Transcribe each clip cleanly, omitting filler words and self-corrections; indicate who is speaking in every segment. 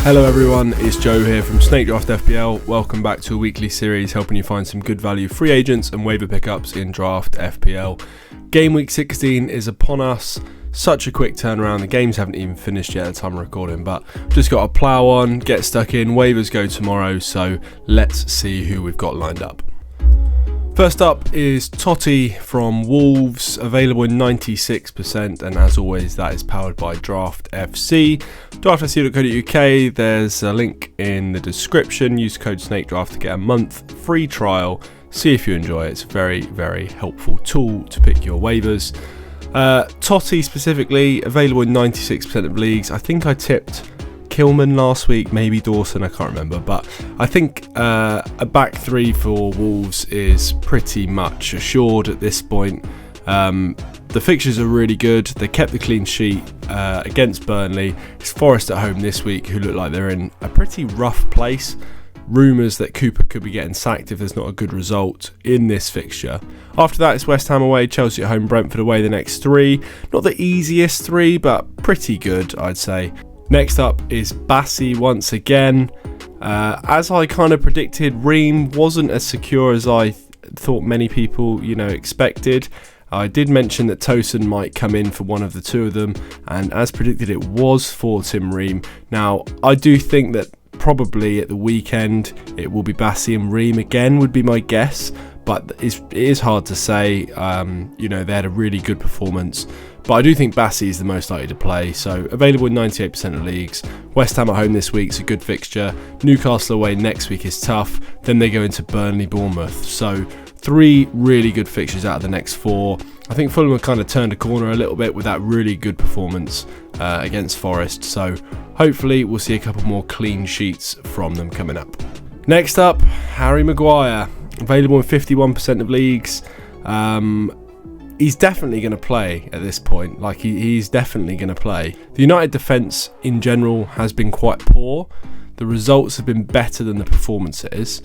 Speaker 1: Hello everyone, it's Joe here from Draft FPL. Welcome back to a weekly series helping you find some good value free agents and waiver pickups in Draft FPL. Game week 16 is upon us. Such a quick turnaround. The games haven't even finished yet at the time of recording, but just got to plough on, get stuck in. Waivers go tomorrow, so let's see who we've got lined up. First up is Totti from Wolves, available in 96%, and as always that is powered by Draft FC. DraftFC.co.uk, there's a link in the description. Use code SNAKEDRAFT to get a month free trial. See if you enjoy it. It's a very, very helpful tool to pick your waivers. Totti specifically, available in 96% of leagues. I think I tipped Kilman last week, maybe Dawson, I can't remember, but I think a back three for Wolves is pretty much assured at this point. The fixtures are really good. They kept the clean sheet against Burnley. It's Forest at home this week, who look like they're in a pretty rough place. Rumours that Cooper could be getting sacked if there's not a good result in this fixture. After that, it's West Ham away, Chelsea at home, Brentford away the next three. Not the easiest three, but pretty good, I'd say. Next up is Bassi once again. As I kind of predicted, Ream wasn't as secure as I thought many people, expected. I did mention that Tosin might come in for one of the two of them, and as predicted, it was for Tim Ream. Now, I do think that probably at the weekend it will be Bassi and Ream again, would be my guess, but it is hard to say. They had a really good performance. But I do think Bassi is the most likely to play, so available in 98% of leagues. West Ham at home this week is a good fixture. Newcastle away next week is tough. Then they go into Burnley, Bournemouth. So 3 really good fixtures out of the next 4. I think Fulham have kind of turned a corner a little bit with that really good performance against Forest. So hopefully we'll see a couple more clean sheets from them coming up. Next up, Harry Maguire. Available in 51% of leagues. He's definitely going to play at this point. He's definitely going to play. The United defence in general has been quite poor. The results have been better than the performances,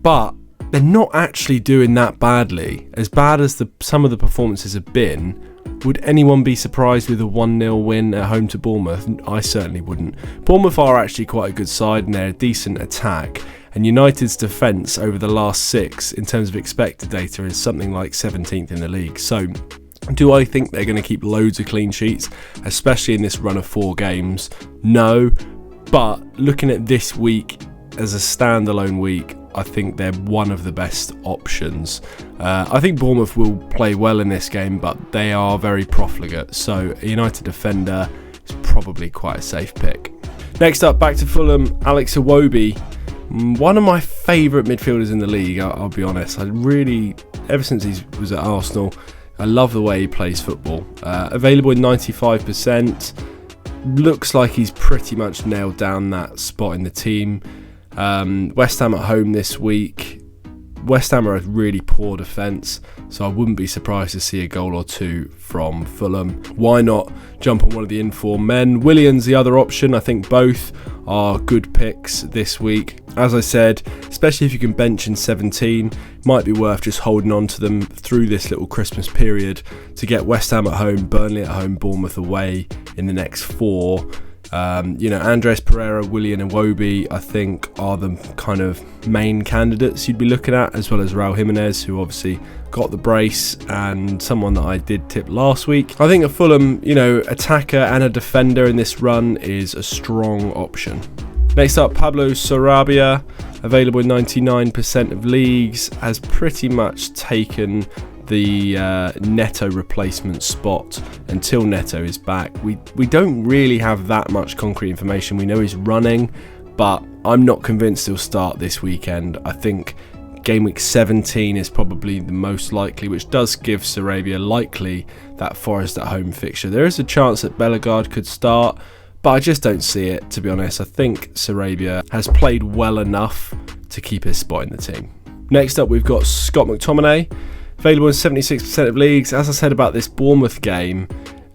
Speaker 1: but they're not actually doing that badly. As bad as some of the performances have been, would anyone be surprised with a 1-0 win at home to Bournemouth? I certainly wouldn't. Bournemouth are actually quite a good side and they're a decent attack. And United's defence over the last 6 in terms of expected data is something like 17th in the league. So do I think they're going to keep loads of clean sheets, especially in this run of 4 games? No. But looking at this week as a standalone week, I think they're one of the best options. I think Bournemouth will play well in this game, but they are very profligate. So a United defender is probably quite a safe pick. Next up, back to Fulham, Alex Iwobi. One of my favourite midfielders in the league, I'll be honest. Ever since he was at Arsenal, I love the way he plays football. Available in 95%. Looks like he's pretty much nailed down that spot in the team. West Ham at home this week. West Ham are a really poor defence, so I wouldn't be surprised to see a goal or 2 from Fulham. Why not jump on one of the informed men? Willian's the other option. I think both are good picks this week. As I said, especially if you can bench in 17, might be worth just holding on to them through this little Christmas period to get West Ham at home, Burnley at home, Bournemouth away in the next 4. Andres Pereira, Willian and Iwobi, I think, are the kind of main candidates you'd be looking at, as well as Raul Jimenez, who obviously got the brace, and someone that I did tip last week. I think a Fulham, attacker and a defender in this run is a strong option. Next up, Pablo Sarabia, available in 99% of leagues, has pretty much taken the Neto replacement spot until Neto is back. We don't really have that much concrete information. We know he's running, but I'm not convinced he'll start this weekend. I think game week 17 is probably the most likely, which does give Sarabia likely that Forest at home fixture. There is a chance that Bellegarde could start, but I just don't see it, to be honest. I think Sarabia has played well enough to keep his spot in the team. Next up, we've got Scott McTominay, available in 76% of leagues. As I said about this Bournemouth game,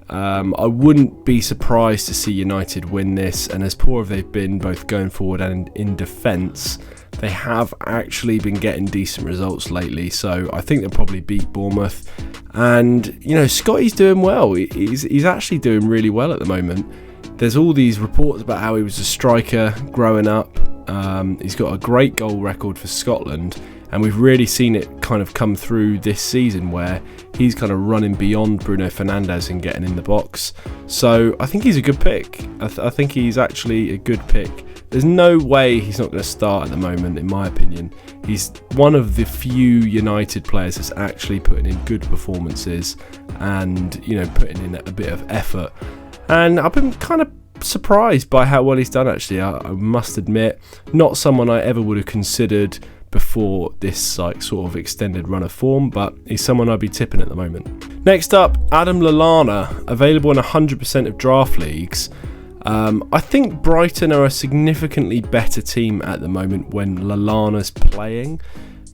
Speaker 1: I wouldn't be surprised to see United win this, and as poor as they've been both going forward and in defence, they have actually been getting decent results lately, so I think they'll probably beat Bournemouth. And Scotty's doing well. He's actually doing really well at the moment. There's all these reports about how he was a striker growing up. He's got a great goal record for Scotland, and we've really seen it kind of come through this season where he's kind of running beyond Bruno Fernandes and getting in the box. So I think he's a good pick. I think he's actually a good pick. There's no way he's not going to start at the moment, in my opinion. He's one of the few United players that's actually putting in good performances and, you know, putting in a bit of effort. And I've been kind of surprised by how well he's done, actually. I must admit, not someone I ever would have considered before this like sort of extended run of form, but he's someone I'd be tipping at the moment. Next up, Adam Lallana, available in 100% of draft leagues. I think Brighton are a significantly better team at the moment when Lallana's playing.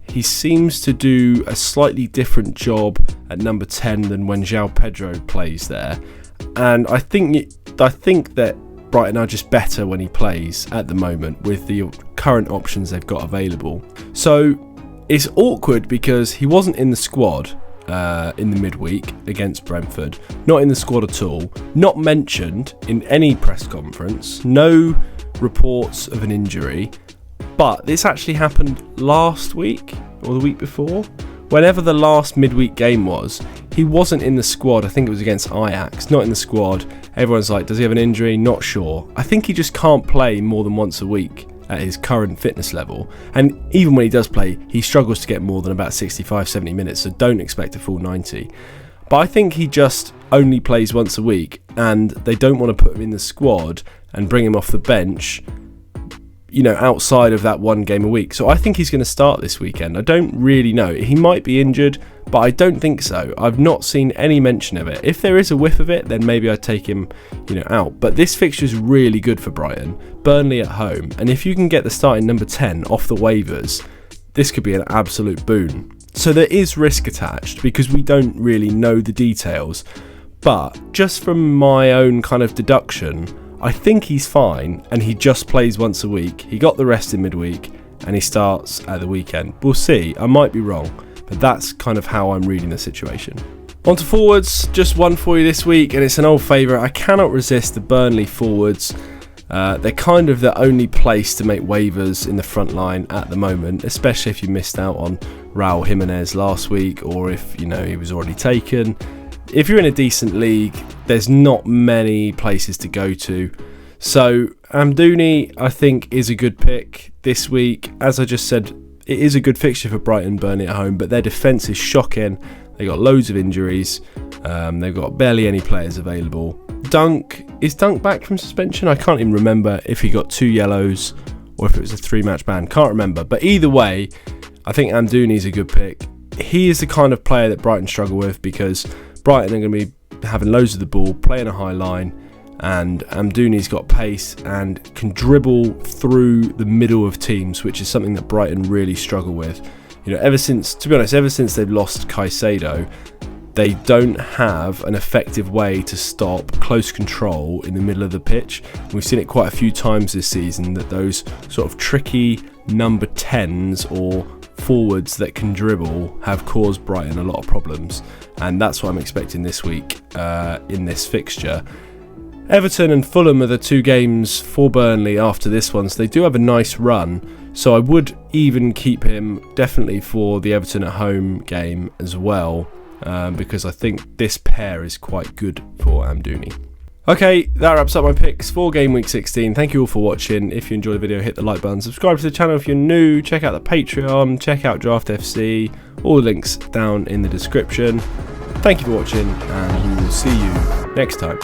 Speaker 1: He seems to do a slightly different job at number 10 than when João Pedro plays there. And I think that Brighton are just better when he plays at the moment with the current options they've got available. So it's awkward because he wasn't in the squad in the midweek against Brentford, not in the squad at all, not mentioned in any press conference, no reports of an injury, but this actually happened last week or the week before. Whenever the last midweek game was, he wasn't in the squad. I think it was against Ajax, not in the squad. Everyone's like, does he have an injury? Not sure. I think he just can't play more than once a week at his current fitness level, and even when he does play, he struggles to get more than about 65-70 minutes, so don't expect a full 90. But I think he just only plays once a week, and they don't want to put him in the squad and bring him off the bench, you know, outside of that one game a week. So I think he's going to start this weekend. I don't really know. He might be injured, but I don't think so. I've not seen any mention of it. If there is a whiff of it, then maybe I'd take him, you know, out. But this fixture is really good for Brighton. Burnley at home, and if you can get the starting number 10 off the waivers, this could be an absolute boon. So there is risk attached because we don't really know the details. But just from my own kind of deduction, I think he's fine, and he just plays once a week. He got the rest in midweek, and he starts at the weekend. We'll see. I might be wrong, but that's kind of how I'm reading the situation. On to forwards, just one for you this week, and it's an old favourite. I cannot resist the Burnley forwards. They're kind of the only place to make waivers in the front line at the moment, especially if you missed out on Raul Jimenez last week, or if, you know, he was already taken. If you're in a decent league, there's not many places to go to. So Amdouni, I think, is a good pick this week. As I just said, it is a good fixture for Brighton, Burnley at home, but their defence is shocking. They got loads of injuries. They've got barely any players available. Is Dunk back from suspension? I can't even remember if he got 2 yellows or if it was a 3-match ban. Can't remember. But either way, I think Amdouni is a good pick. He is the kind of player that Brighton struggle with because Brighton are going to be having loads of the ball, playing a high line, and Amdouni's got pace and can dribble through the middle of teams, which is something that Brighton really struggle with. You know, ever since they've lost Caicedo, they don't have an effective way to stop close control in the middle of the pitch. We've seen it quite a few times this season that those sort of tricky number 10s or forwards that can dribble have caused Brighton a lot of problems, and that's what I'm expecting this week in this fixture. Everton and Fulham are the 2 games for Burnley after this one, so they do have a nice run, so I would even keep him definitely for the Everton at home game as well, because I think this pair is quite good for Amdouni. Okay, that wraps up my picks for Game Week 16. Thank you all for watching. If you enjoyed the video, hit the like button. Subscribe to the channel if you're new. Check out the Patreon. Check out Draft FC. All the links down in the description. Thank you for watching, and we will see you next time.